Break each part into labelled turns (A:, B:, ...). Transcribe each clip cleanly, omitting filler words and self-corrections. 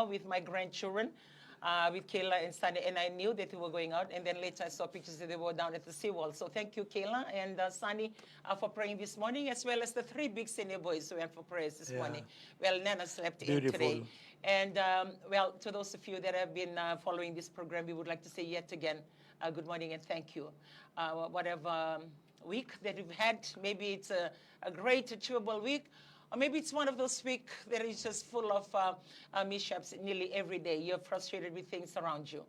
A: now with my grandchildren, with Kayla and Sunny, and I knew that they were going out, and then later I saw pictures that they were down at the seawall. So thank you, Kayla and Sunny, for praying this morning, as well as the three big senior boys who went for prayers this morning. Well, Nana slept in today. And, well, to those of you that have been following this program, we would like to say yet again, good morning and thank you. Whatever week that we've had, maybe it's a great, achievable week, or maybe it's one of those weeks that is just full of mishaps nearly every day. You're frustrated with things around you.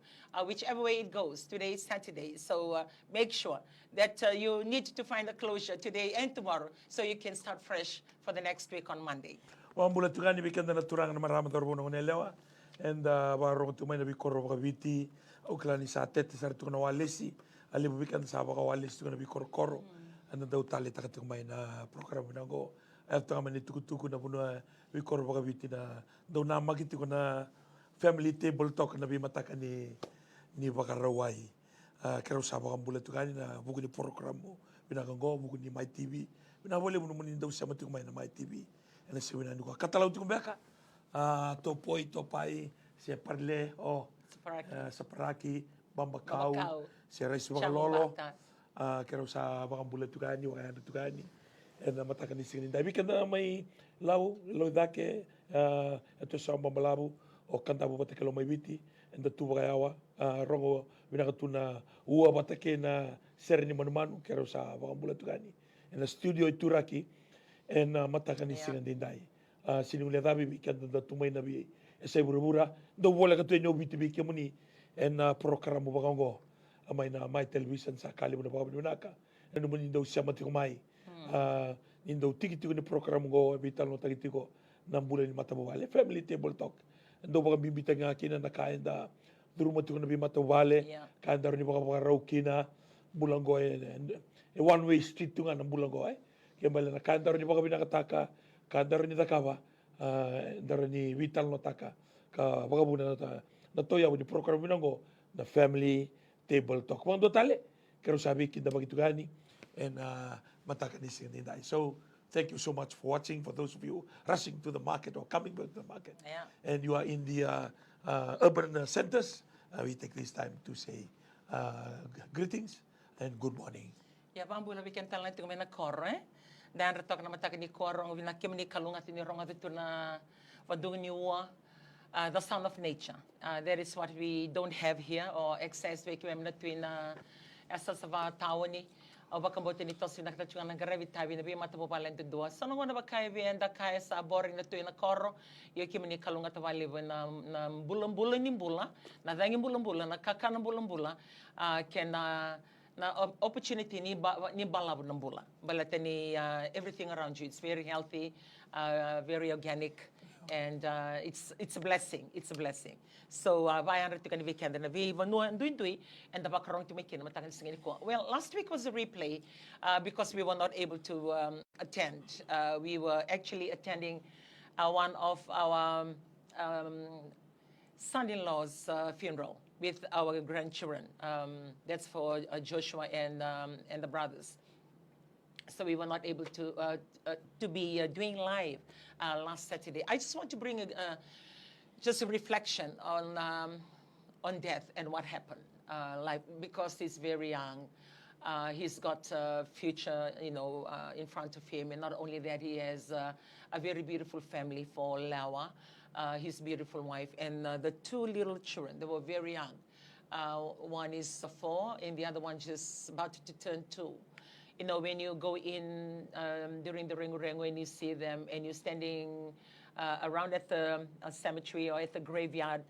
A: Whichever way it goes, today is Saturday, so make sure that you need to find a closure today and tomorrow so you can start fresh for the next week on Monday.
B: Wambula tugani weekend na turang na marama torbo na lewa and baro tumay na bikoro ka viti au klani sa tete sa tukuna walesi ali weekend sa baka walesi tukuna bikoro koro and daw tali ta tumay na program na go after kami tukutuku na puno bikoro baka viti na daw na magiti ko na family table talk na bimata ni bakarawai kero sa baka bula tugani na buku ni program mo binagango buku ni My TV binabole mo naman daw sa matumay na My TV. Ela se wina nuka katalau tu kumbeka to poi to pai se parle separaki bambakau se rais bakalolo kero sa bakambula tukani wakana tukani ena matakani singin dai bikanda mai lau dake eto sa bambalabu o kanta bu batakelo mai biti enda tu bakayawa rongo wina katuna ua batake na serni manumanu kero sa bakambula tukani ena studio ituraki en matakani singan dindai sinule dabi bikan da tumai nabi esai burubura do bola ka tu no biti bi kemuni en program mo bagango amai na mai television sa kali mo bago binaka en mo nindo siya mati ko mai nindo tiki ni program go bital no tagi ko nambula ni mata wale family table talk ndo baga bibita nga kina na kain da duru mati ko na bi mata wale kain da ni baga raw kina bulango e one way street tu nga bulango kembali na kandaro ni baka binakataka kandaro ni takaba daro ni vital no taka ka baka buna na toya ni program binango the family table talk mando tale kero sabi kinda bagitugani and mataka ni sin dai. So thank you so much for watching. For those of you rushing to the market or coming back to the market and you are in the urban centers, we take this time to say greetings and good morning.
A: Ya bambula we can tell na tingin na kore dan retok na mata ni korong winakim ni kalungat ni ronga dito na wadung ni wa the sound of nature. That is what we don't have here or excess we kim na twin essa sa tawo ni o bakambote ni tosi na katachunga ng gravity na bi mata po pala dito. So nung ba kaya bienda kaya sa boring na twin na koro yo kim ni kalungat wali na bulan-bulan ni bula na dangin bulan-bulan na kakana bulan-bulan can na opportunity ni balab ng bula. Balata ni everything around you. It's very healthy, very organic, and it's a blessing. It's a blessing. So bayan rito kan weekend na we vanuan duin and the background to make matakan singin ko. Well, last week was a replay because we were not able to attend. We were actually attending one of our son-in-law's funeral with our grandchildren. That's for Joshua and the brothers. So we were not able to be doing live last Saturday. I just want to bring just a reflection on death and what happened. Like because he's very young, he's got a future, in front of him, and not only that, he has a very beautiful family for Lawa. His beautiful wife, and the two little children. They were very young. One is 4, and the other one just about to turn 2. When you go in during the Ringu and you see them, and you're standing around at the cemetery or at the graveyard,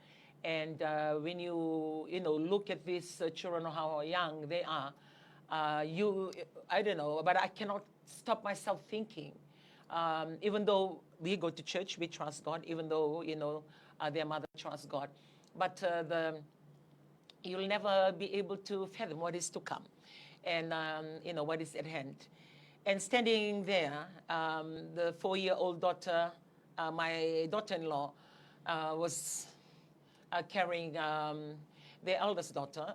A: and when you look at these children, how young they are, I don't know, but I cannot stop myself thinking. Even though we go to church, we trust God, even though, their mother trusts God. But you'll never be able to fathom what is to come and, what is at hand. And standing there, the 4-year-old daughter, my daughter-in-law, was carrying their eldest daughter,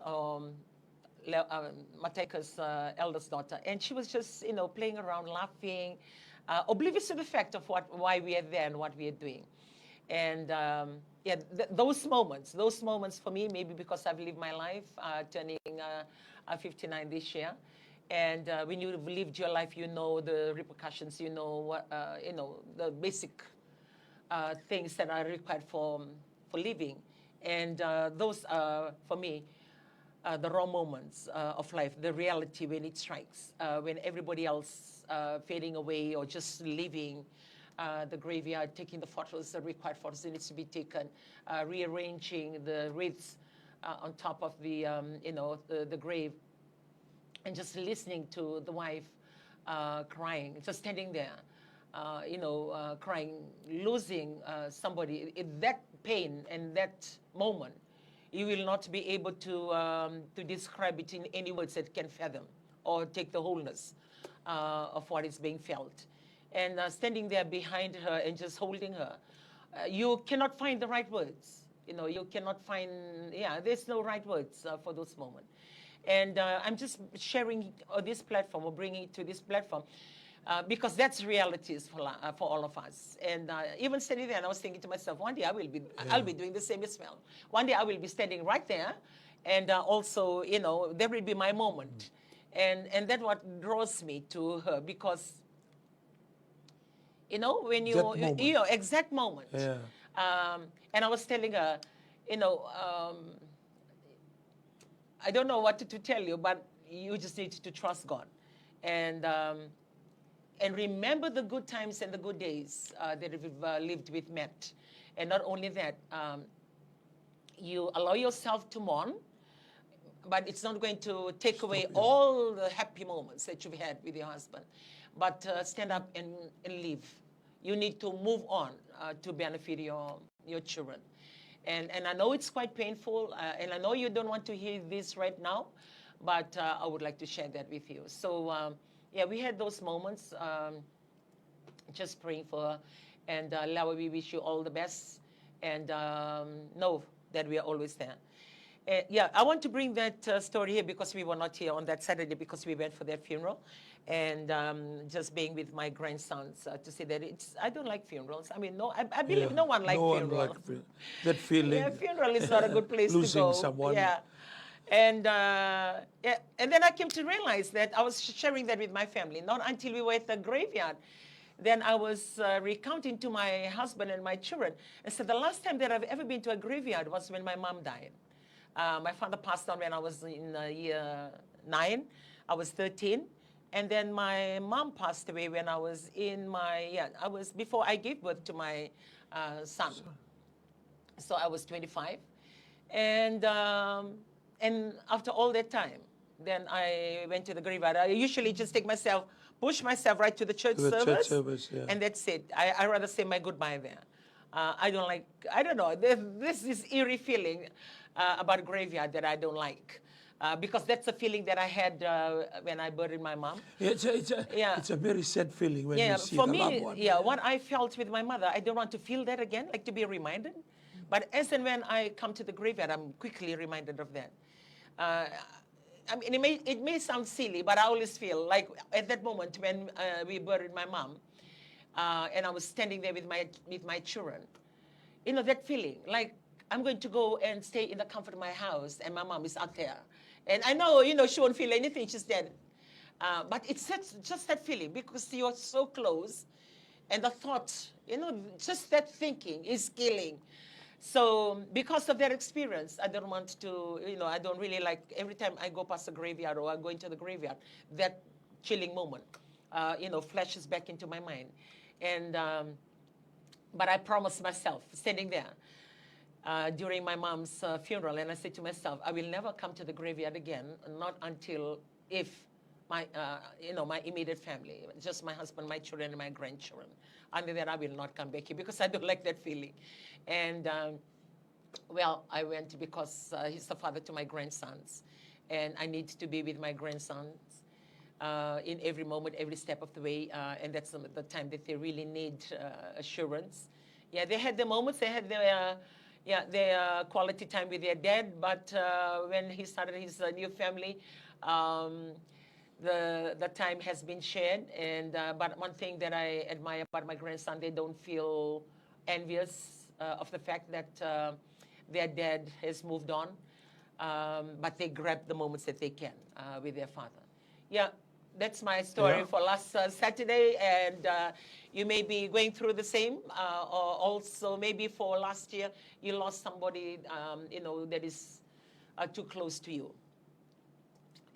A: Mateka's eldest daughter. And she was just, playing around, laughing, oblivious to the fact of why we are there and what we are doing. And yeah, those moments for me, maybe because I've lived my life, turning 59 this year. And when you've lived your life, you know the repercussions, you know what, the basic things that are required for living. And those are, for me, the raw moments of life, the reality when it strikes, when everybody else fading away or just leaving the graveyard, taking the photos, the required photos that needs to be taken, rearranging the wreaths on top of the, the grave, and just listening to the wife crying, just standing there, crying, losing somebody. That pain and that moment, you will not be able to describe it in any words that can fathom or take the wholeness of what is being felt. And standing there behind her and just holding her, you cannot find the right words. You cannot find, there's no right words for those moments. And I'm just sharing on this platform or bringing it to this platform because that's realities for all of us. And even standing there, and I was thinking to myself, one day I'll be doing the same as well. One day I will be standing right there, and also, there will be my moment. And that's what draws me to her, because, when exact moment.
B: Yeah.
A: And I was telling her, I don't know what to tell you, but you just need to trust God. And remember the good times and the good days that we've lived with Matt. And not only that, you allow yourself to mourn, but it's not going to take away all the happy moments that you've had with your husband. But stand up and live. You need to move on to benefit your children. And I know it's quite painful, and I know you don't want to hear this right now, but I would like to share that with you. So, we had those moments, just praying for her. And Lawa, we wish you all the best, and know that we are always there. I want to bring that story here because we were not here on that Saturday because we went for their funeral. And just being with my grandsons to say that I don't like funerals. I mean, I believe no one likes funerals.
B: That feeling.
A: Yeah, funeral is not a good place to go.
B: Losing someone.
A: Yeah. And and then I came to realize that I was sharing that with my family. Not until we were at the graveyard, then I was recounting to my husband and my children. And so the last time that I've ever been to a graveyard was when my mom died. My father passed on when I was in year 9. I was 13. And then my mom passed away when I was before I gave birth to my son. So I was 25. And after all that time, then I went to the graveyard. I usually just push myself right to the church service. And that's it. I rather say my goodbye there. I don't know, there's this eerie feeling about graveyard that I don't like. Because that's a feeling that I had when I buried my mom.
B: It's a very sad feeling when you see the loved one.
A: What I felt with my mother, I don't want to feel that again, like to be reminded. But as and when I come to the graveyard, I'm quickly reminded of that. I mean, it may sound silly, but I always feel like at that moment when we buried my mom, and I was standing there with my children, that feeling, like I'm going to go and stay in the comfort of my house, and my mom is out there. And I know, she won't feel anything, she's dead. But it's just that feeling, because you're so close, and the thought, just that thinking is killing. So because of that experience, I don't want to, I don't really like, every time I go past the graveyard or I go into the graveyard, that chilling moment, flashes back into my mind. And, but I promised myself, standing there, during my mom's funeral, and I said to myself, I will never come to the graveyard again, not until if my, my immediate family, just my husband, my children, and my grandchildren. Under that, I will not come back here because I don't like that feeling. And I went because he's the father to my grandsons, and I need to be with my grandsons in every moment, every step of the way, and that's the time that they really need assurance. Yeah, they had the moments, they had their quality time with their dad, but when he started his new family, the time has been shared. And but one thing that I admire about my grandson, they don't feel envious of the fact that their dad has moved on, but they grab the moments that they can with their father. Yeah, that's my story
B: Yeah.
A: for last Saturday, and you may be going through the same, or also maybe for last year you lost somebody, that is too close to you.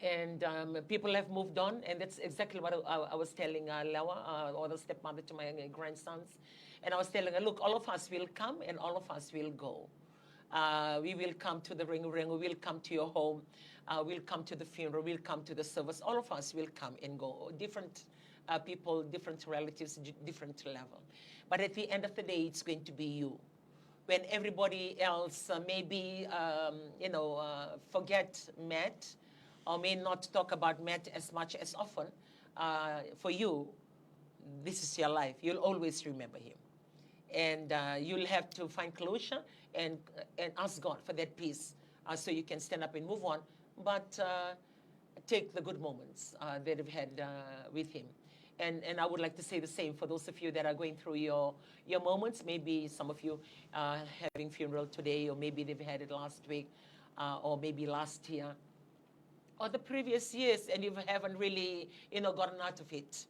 A: And people have moved on, and that's exactly what I was telling Lewa, or the stepmother to my grandsons. And I was telling her, look, all of us will come and all of us will go. We will come to the ring, we will come to your home, we'll come to the funeral, we'll come to the service. All of us will come and go. Different people, different relatives, different level. But at the end of the day, it's going to be you. When everybody else maybe, forget Matt, or may not talk about Matt as much as often, for you, this is your life. You'll always remember him. And you'll have to find closure and ask God for that peace so you can stand up and move on. But take the good moments that you've had with him. And I would like to say the same for those of you that are going through your moments. Maybe some of you having funeral today, or maybe they've had it last week, or maybe last year, or the previous years, and you haven't really, gotten out of it.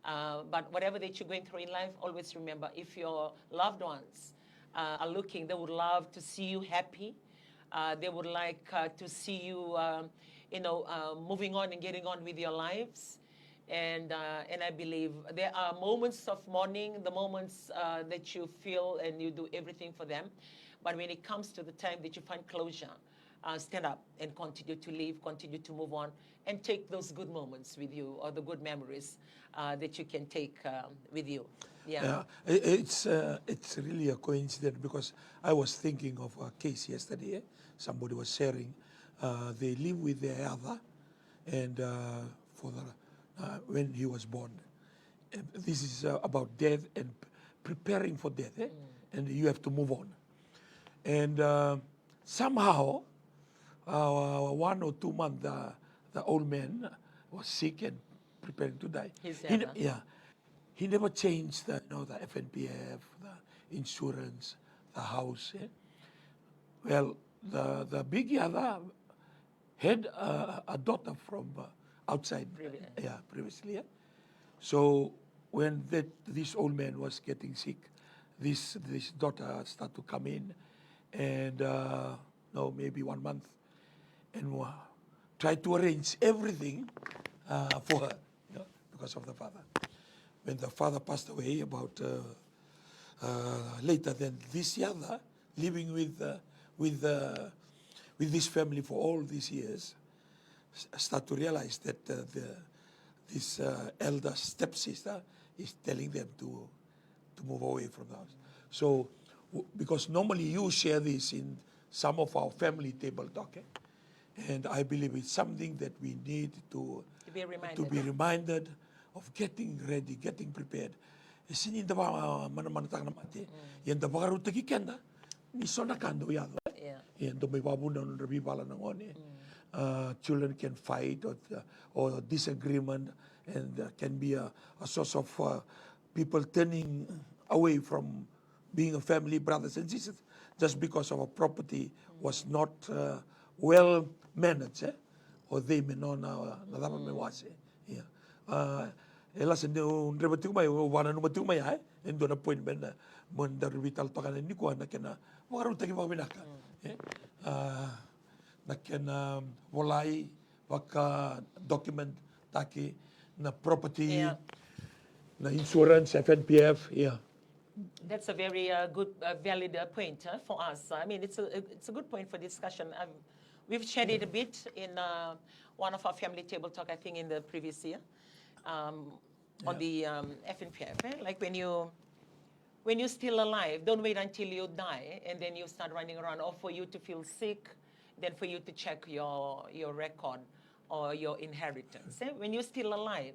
A: But whatever that you're going through in life, always remember, if your loved ones are looking, they would love to see you happy. They would like to see you, moving on and getting on with your lives. And I believe there are moments of mourning, the moments that you feel and you do everything for them. But when it comes to the time that you find closure, stand up and continue to live, continue to move on, and take those good moments with you, or the good memories that you can take with you. Yeah.
B: It's really a coincidence, because I was thinking of a case yesterday. Somebody was sharing. They live with their other, and when he was born. This is about death and preparing for death, and you have to move on. And somehow, 1 or 2 months, the old man was sick and preparing to die. He never changed the FNPF, the insurance, the house. Well, the big other had a daughter from outside, previously. So when this old man was getting sick, this daughter started to come in, and maybe 1 month, and try to arrange everything for her, because of the father. When the father passed away, about later, then this other living with this family for all these years, start to realize that this elder stepsister is telling them to move away from the house. So, because normally you share this in some of our family table talk, and I believe it's something that we need to be reminded of getting ready, getting prepared. Sinin da ba mana-manatang na mati, yan da ba karuta kikenda, ni sona kando yado. Yan do may babuna ng rabibala ng oni. Children can fight or disagreement, and can be a source of people turning away from being a family, brothers and sisters, just because of a property was not well managed, or they may not na dapat may wase. Elas hindi un rebatik may wana numatik may ay endo na point ben na manda revital to kan ni ko na kena waro tagi ba binaka. Na kena walay waka document taki na property, na insurance, FNPF,
A: That's a very good, valid point for us. I mean, it's a good point for discussion. We've shared it a bit in one of our family table talk, I think, in the previous year, on the FNPF. Like when you're still alive, don't wait until you die and then you start running around, or for you to feel sick, then for you to check your record or your inheritance. When you're still alive,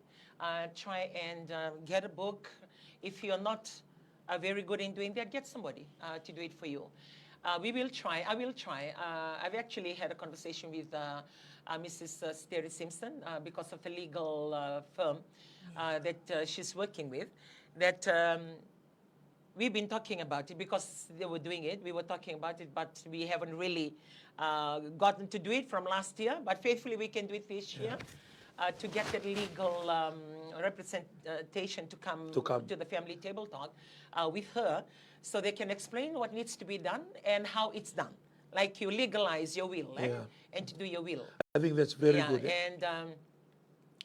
A: try and get a book. If you're not very good in doing that, get somebody to do it for you. We will try. I will try. I've actually had a conversation with Mrs. Sterry Simpson because of the legal firm that she's working with, that we've been talking about it because they were doing it. We were talking about it, but we haven't really gotten to do it from last year. But faithfully, we can do it this year to get that legal representation to come to the family table talk with her, so they can explain what needs to be done and how it's done. Like you legalize your will, and to do your will.
B: I think that's very good.
A: And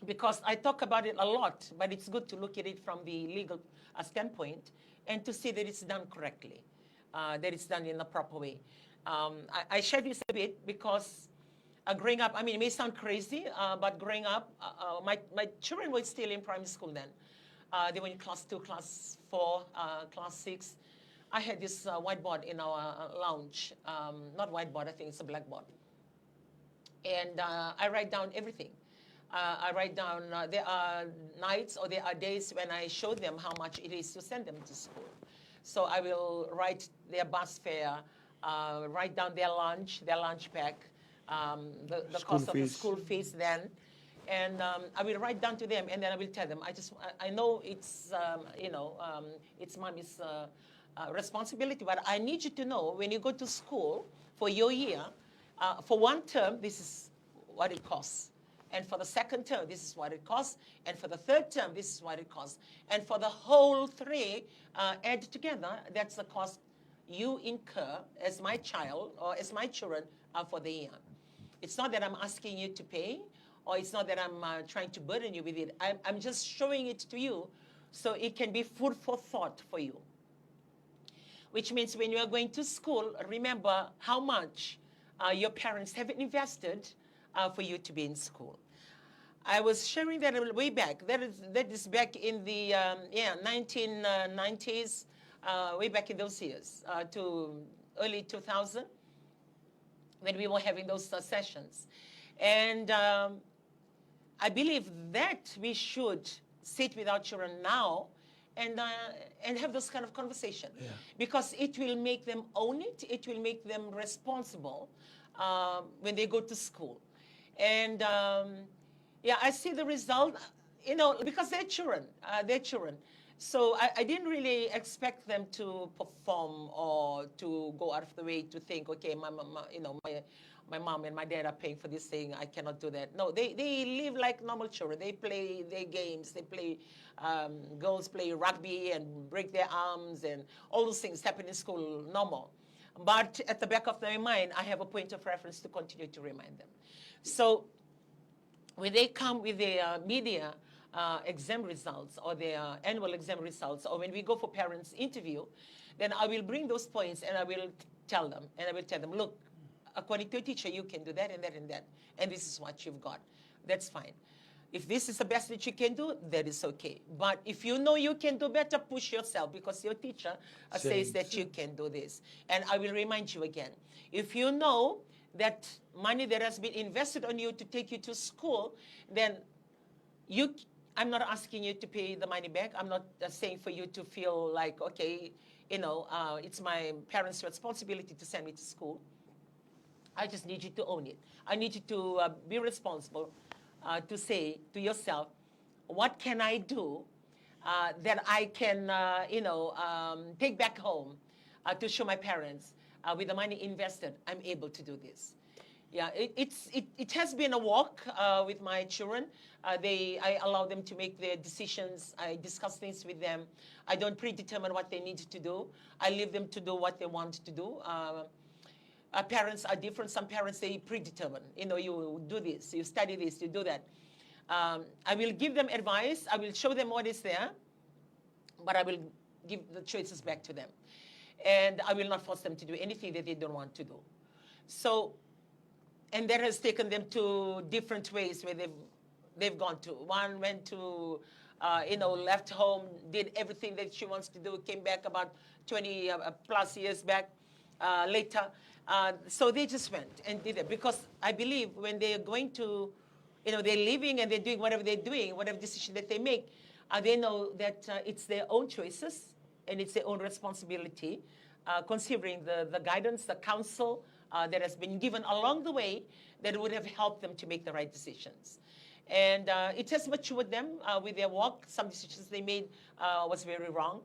A: because I talk about it a lot, but it's good to look at it from the legal standpoint and to see that it's done correctly, that it's done in the proper way. I share this a bit because growing up, I mean, it may sound crazy, but growing up, my children were still in primary school then. They were in class 2, class 4, class 6. I had this whiteboard in our lounge. Not whiteboard, I think it's a blackboard. And I write down everything. I write down, there are nights or there are days when I show them how much it is to send them to school. So I will write their bus fare, write down their lunch pack, the cost of the school fees then. And I will write down to them, and then I will tell them, I know it's, it's mommy's responsibility, but I need you to know when you go to school for your year, for one term, this is what it costs. And for the second term, this is what it costs. And for the third term, this is what it costs. And for the whole 3 add together, that's the cost you incur as my child or as my children for the year. It's not that I'm asking you to pay, or it's not that I'm trying to burden you with it. I'm just showing it to you so it can be food for thought for you. Which means when you are going to school, remember how much your parents have invested for you to be in school. I was sharing that way back. That is back in the 1990s, way back in those years, to early 2000, when we were having those sessions. And I believe that we should sit with our children now and have this kind of conversation. Because it will make them own it. It will make them responsible when they go to school. And I see the result, because they're children. So I didn't really expect them to perform or to go out of the way to think, okay, my mom and my dad are paying for this thing, I cannot do that. No, they live like normal children. They play their games. They play, girls play rugby and break their arms, and all those things happen in school normal. But at the back of my mind, I have a point of reference to continue to remind them. So when they come with their media exam results or their annual exam results, or when we go for parents' interview, then I will bring those points and I will tell them. And I will tell them, look, according to a teacher, you can do that and that and that. And this is what you've got. That's fine. If this is the best that you can do, that is okay. But if you know you can do better, push yourself, because your teacher says that you can do this. And I will remind you again. If you know that money that has been invested on you to take you to school, then I'm not asking you to pay the money back. I'm not saying for you to feel like, okay, it's my parents' responsibility to send me to school. I just need you to own it. I need you to be responsible, to say to yourself, what can I do that I can, take back home to show my parents with the money invested, I'm able to do this. Yeah, it has been a walk with my children. I allow them to make their decisions. I discuss things with them. I don't predetermine what they need to do. I leave them to do what they want to do. Parents are different. Some parents, they predetermine. You do this, you study this, you do that. I will give them advice. I will show them what is there, but I will give the choices back to them. And I will not force them to do anything that they don't want to do. So, and that has taken them to different ways where they've gone to. One went to, left home, did everything that she wants to do, came back about 20 plus years back later. So they just went and did it, because I believe when they're going to, they're living and they're doing whatever they're doing, whatever decision that they make, they know that it's their own choices and it's their own responsibility, considering the guidance, the counsel that has been given along the way that would have helped them to make the right decisions. And it has matured them with their walk. Some decisions they made was very wrong.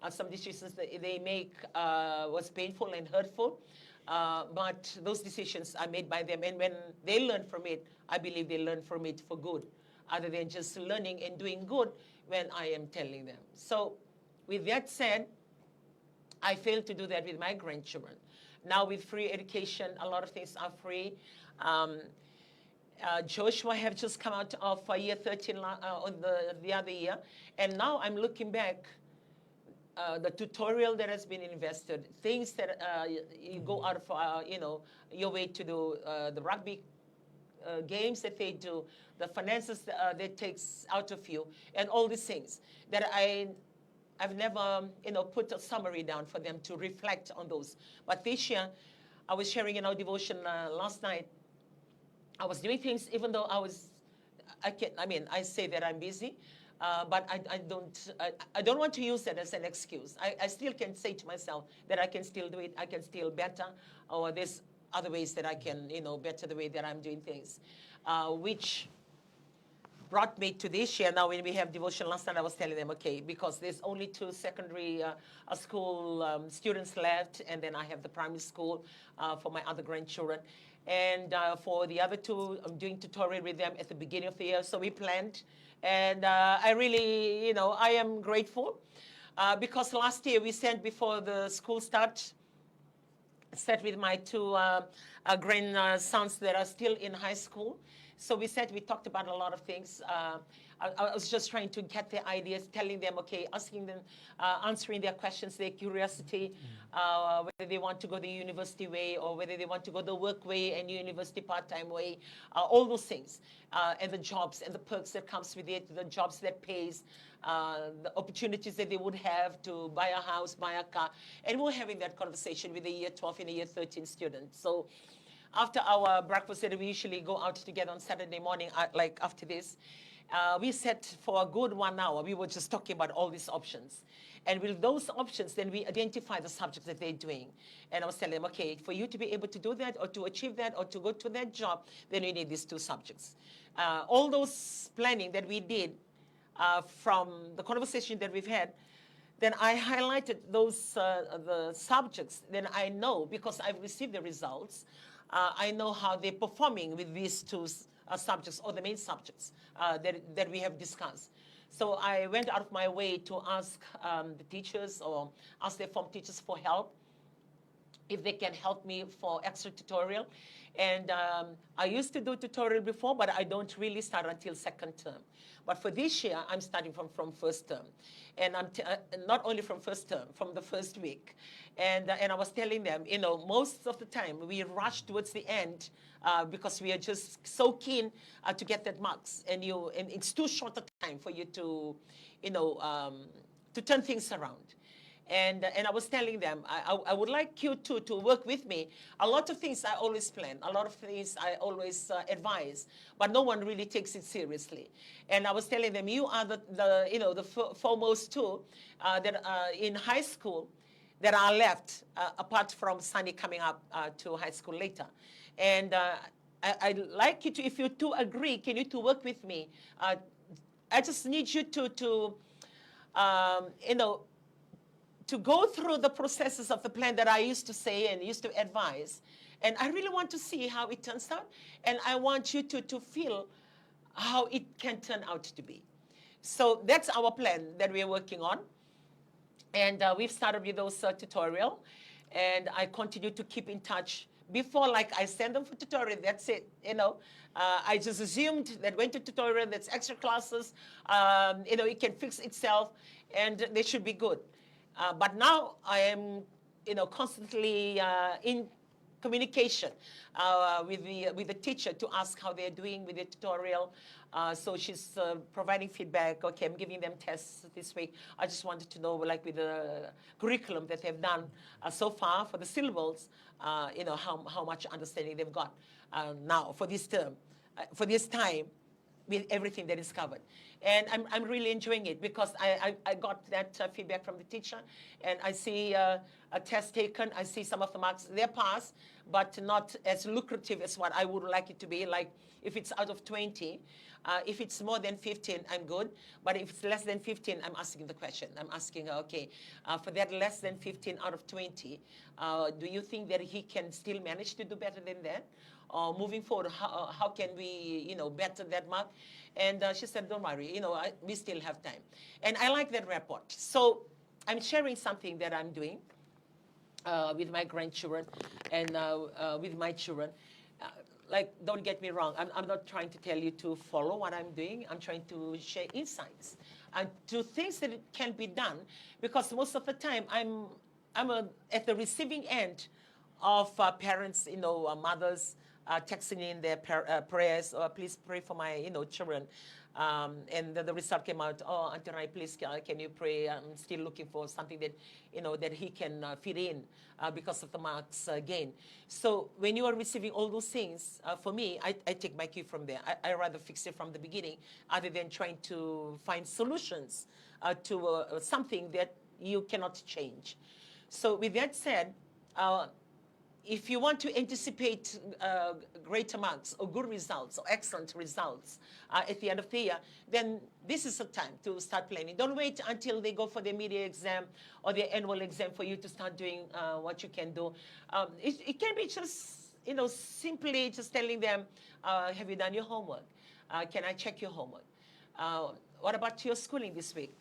A: Some decisions that they make was painful and hurtful. But those decisions are made by them. And when they learn from it, I believe they learn from it for good, other than just learning and doing good when I am telling them. So with that said, I failed to do that with my grandchildren. Now with free education, a lot of things are free. Joshua have just come out of year 13 on the other year. And now I'm looking back, the tutorial that has been invested, things that you go out of, your way to do, the rugby games that they do, the finances that takes out of you, and all these things that I've never, put a summary down for them to reflect on those. But this year, I was sharing in our devotion last night, I was doing things even though I say that I'm busy, but I don't want to use that as an excuse. I still can say to myself that I can still do it, I can still better, or there's other ways that I can, better the way that I'm doing things, which brought me to this year. Now when we have devotion last night, I was telling them, okay, because there's only 2 secondary school students left, and then I have the primary school for my other grandchildren. And for the other 2, I'm doing tutorial with them at the beginning of the year. So we planned, and I really, I am grateful because last year we sent before the school sat with my 2 grandsons that are still in high school. So we talked about a lot of things. I was just trying to get their ideas, telling them, okay, asking them, answering their questions, their curiosity, whether they want to go the university way or whether they want to go the work way and university part-time way, all those things, and the jobs and the perks that comes with it, the jobs that pays, the opportunities that they would have to buy a house, buy a car. And we're having that conversation with the year 12 and the year 13 students. So after our breakfast that we usually go out together on Saturday morning, like after this, we sat for a good 1 hour. We were just talking about all these options. And with those options, then we identify the subjects that they're doing. And I was telling them, okay, for you to be able to do that or to achieve that or to go to that job, then you need these 2 subjects. All those planning that we did from the conversation that we've had, then I highlighted those the subjects. Then I know, because I've received the results, I know how they're performing with these 2 subjects, or the main subjects that we have discussed. So I went out of my way to ask the teachers or ask their form teachers for help, if they can help me for extra tutorial. And I used to do tutorial before, but I don't really start until 2nd term. But for this year, I'm starting from 1st term. And I'm not only from 1st term, from the 1st week. And I was telling them, most of the time we rush towards the end because we are just so keen to get that marks. And it's too short a time for you to, to turn things around. And I was telling them, I would like you to work with me. A lot of things I always plan. A lot of things I always advise. But no one really takes it seriously. And I was telling them, you are the foremost 2 that in high school that are left, apart from Sunny coming up to high school later. And I'd like you to, if you 2 agree, can you 2 work with me? I just need you to go through the processes of the plan that I used to say and used to advise. And I really want to see how it turns out. And I want you to feel how it can turn out to be. So that's our plan that we're working on. And we've started with those tutorial. And I continue to keep in touch. Before, like, I send them for tutorial, that's it, I just assumed that went to tutorial, that's extra classes, it can fix itself, and they should be good. But now I am, constantly in communication with the teacher to ask how they're doing with the tutorial. So she's providing feedback. Okay, I'm giving them tests this week. I just wanted to know, like, with the curriculum that they've done so far for the syllables, how much understanding they've got now for this term, for this time, with everything that is covered. And I'm really enjoying it because I got that feedback from the teacher, and I see test taken. I see some of the marks, they're passed, but not as lucrative as what I would like it to be. Like if it's out of 20, if it's more than 15, I'm good. But if it's less than 15, I'm asking the question. I'm asking, okay, for that less than 15 out of 20, do you think that he can still manage to do better than that? Or moving forward, how can we, better that mark? And she said, don't worry, we still have time. And I like that report. So I'm sharing something that I'm doing with my grandchildren and with my children. Don't get me wrong, I'm not trying to tell you to follow what I'm doing. I'm trying to share insights and to things that can be done, because most of the time I'm at the receiving end of parents, mothers texting in their prayers, or please pray for my, children. And the result came out, oh, Auntie Rai, please, can you pray? I'm still looking for something that, that he can fit in because of the marks gain. So when you are receiving all those things, for me, I take my cue from there. I rather fix it from the beginning, other than trying to find solutions to something that you cannot change. So with that said, if you want to anticipate greater marks or good results or excellent results at the end of the year, then this is the time to start planning. Don't wait until they go for their media exam or their annual exam for you to start doing what you can do. It can be just, simply just telling them, have you done your homework? Can I check your homework? What about your schooling this week?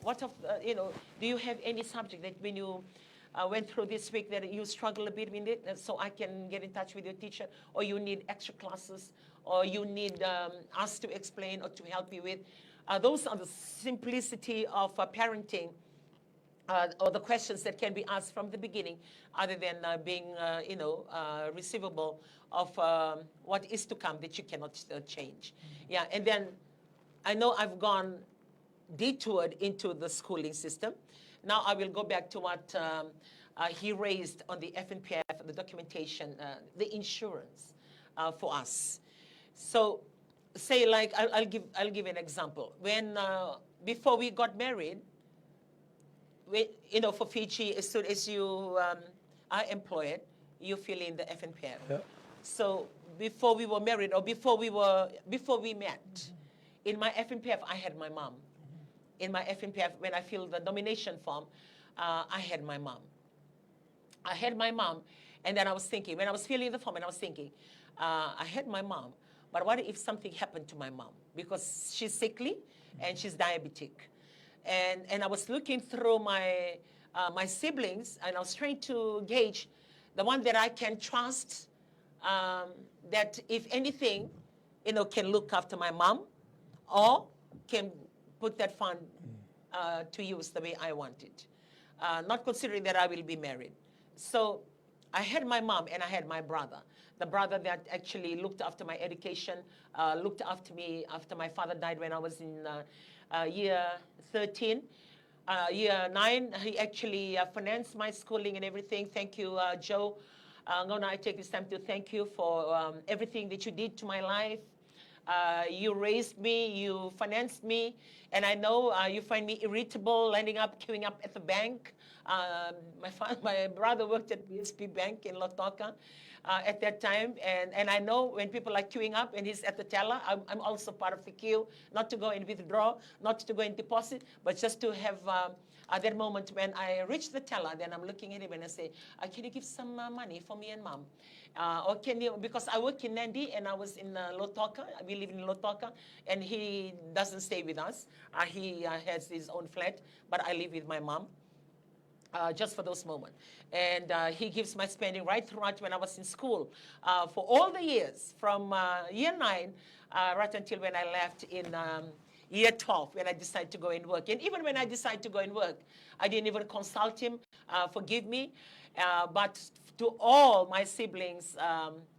A: Do you have any subject that when you went through this week that you struggle a bit with it, so I can get in touch with your teacher, or you need extra classes, or you need us to explain or to help you with? Those are the simplicity of parenting, or the questions that can be asked from the beginning, other than being, receivable of what is to come that you cannot change. Yeah, and then I know I've gone detoured into the schooling system. Now I will go back to what he raised on the FNPF, the documentation, the insurance for us. So, say like I'll give an example. When before we got married, for Fiji, as soon as you are employed, you fill in the FNPF.
B: Yeah.
A: So before we were married, or before we met, in my FNPF I had my mom. In my FNPF, when I filled the nomination form, I had my mom. I had my mom, and then I was thinking, when I was filling the form, and I was thinking, I had my mom, but what if something happened to my mom? Because she's sickly and she's diabetic. And I was looking through my siblings, and I was trying to gauge the one that I can trust, that if anything, can look after my mom, or can put that fund to use the way I want it, not considering that I will be married. So I had my mom and I had my brother, the brother that actually looked after my education, looked after me after my father died when I was in year 13. Year 9, he actually financed my schooling and everything. Thank you, Joe. I take this time to thank you for everything that you did to my life. You raised me, you financed me, and I know you find me irritable, ending up queuing up at the bank. My brother worked at BSP Bank in Lautoka at that time, and I know when people are queuing up and he's at the teller, I'm also part of the queue, not to go and withdraw, not to go and deposit, but just to have at that moment when I reach the teller, then I'm looking at him and I say, can you give some money for me and mom? Or can you, because I work in Nandi and I was in Lautoka, we live in Lautoka, and he doesn't stay with us. He has his own flat, but I live with my mom. Just for those moments. And he gives my spending right throughout when I was in school. For all the years, from year 9 right until when I left in year 12, when I decided to go and work. And even when I decided to go and work, I didn't even consult him, forgive me. But to all my siblings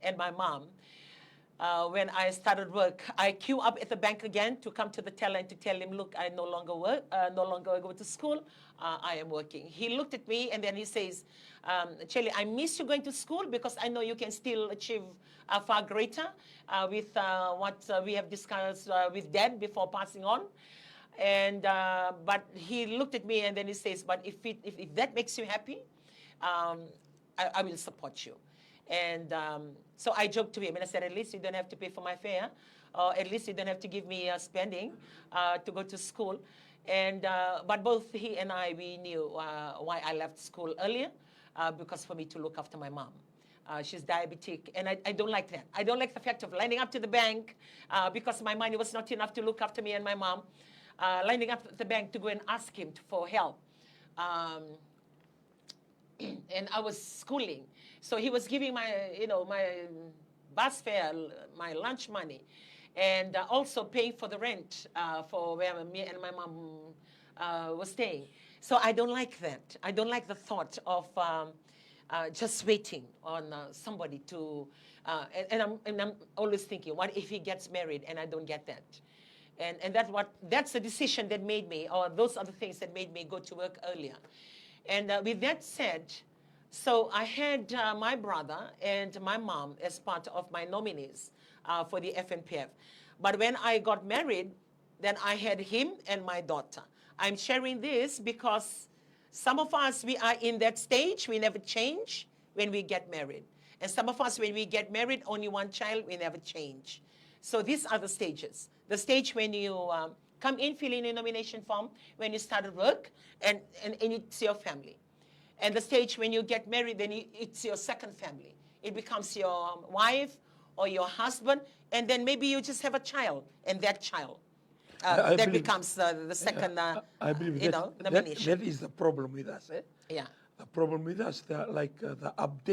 A: and my mom, when I started work, I queue up at the bank again to come to the teller and to tell him, look, I no longer work, no longer go to school, I am working. He looked at me and then he says, Chelly, I miss you going to school because I know you can still achieve far greater with what we have discussed with Dad before passing on. And but he looked at me and then he says, but if that makes you happy, I will support you. And so I joked to him and I said, at least you don't have to pay for my fare, or at least you don't have to give me spending to go to school. And but both he and I, we knew why I left school earlier, because for me to look after my mom. She's diabetic, and I don't like that. I don't like the fact of lining up to the bank because my money was not enough to look after me and my mom. Lining up at the bank to go and ask him for help. And I was schooling. So he was giving my, my bus fare, my lunch money, and also paying for the rent for where me and my mom was staying. So I don't like that. I don't like the thought of just waiting on somebody to, and I'm always thinking, what if he gets married and I don't get that? And that's the decision that made me, or those are the things that made me go to work earlier. And with that said, so I had my brother and my mom as part of my nominees for the FNPF. But when I got married, then I had him and my daughter. I'm sharing this because some of us, we are in that stage, we never change when we get married. And some of us, when we get married, only one child, we never change. So these are the stages. The stage when you come in, fill in a nomination form, when you start work, and it's your family. And the stage when you get married, then it's your second family. It becomes your wife or your husband, and then maybe you just have a child, and that child.
B: I
A: that
B: believe-
A: becomes the second,
B: I believe
A: nomination.
B: that is the problem with us. Eh?
A: Yeah.
B: The problem with us, the update